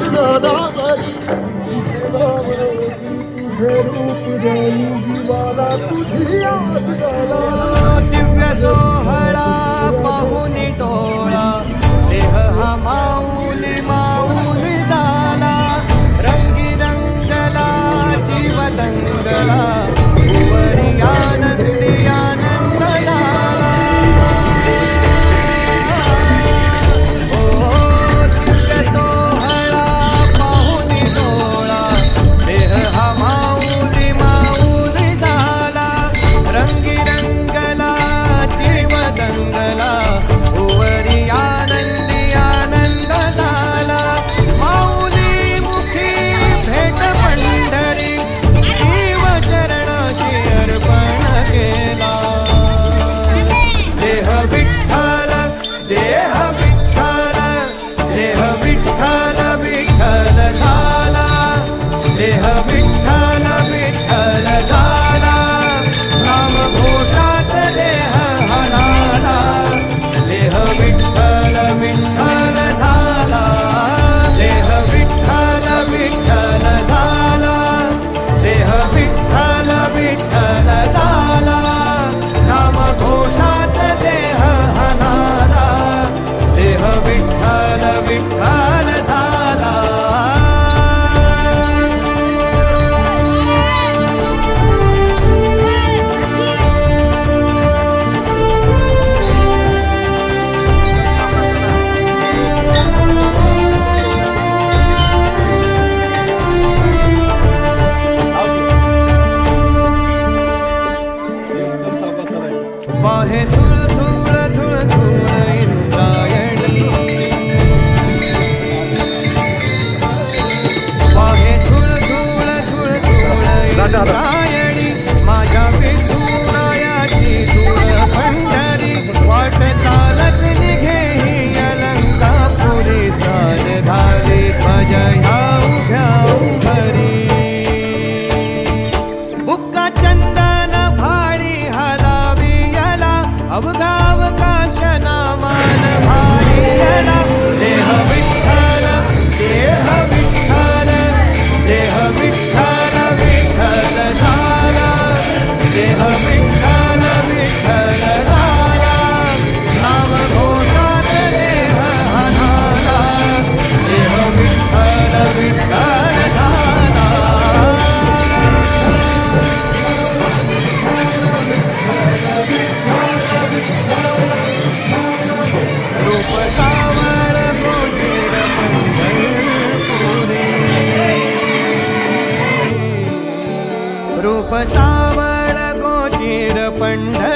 गोदावरी तुझे गोदावरी तुझे रूप देई जीवाला तुझी आज गला दिव्य सोहळा पाहुनी टोळा देह हा माऊली माऊली झाला रंगी रंगला जीव दंगला उवरी आनंदी आनंद झाला ओ दिव्य सोहळा पाहुनी टोळा देह हा माऊली माऊली झाला रंगी रंगला जीव दंगला उवरी आनंदी आनंद झाला माऊली मुखी भेट पंढरी जीव चरणाशी अर्पण केला देह विठ्ठल देह विठ्ठल देह विठ्ठल विठ्ठल झाला देह विठ्ठल विठ्ठल झाला नाम घोषात देह हलाला देह विठ्ठल विठ्ठल झाला देह विठ्ठल विठ्ठल झाला देह विठ्ठल विठ्ठल झाला नाम घोषात देह हलाला देह विठ्ठल विठ्ठल झाला वाहे धुळ धुळ धुळ धुळ इंद्रायणी वाहे धुळ धुळ धुळ धुळ इंद्रायणी माझ्या विठुरायाची धुळ पंढरी वाट चालत निघे ही अलंकापुरी साजधारी भज ह्या उभ्या उभरी बुक्का चंदन भारी हलावी याला अवघाव काश नामान भारी याला देह विठ्ठल देह विठ्ठल देह विठ्ठल विठ्ठल झाला देह विठ्ठल विठ्ठल झाला नाम घोषात देह हलाला देह विठ्ठल विठ्ठल झाला रूप सावळ कोटीर पंढरपुरी रूप सावळ कोटीर पंढरपुरी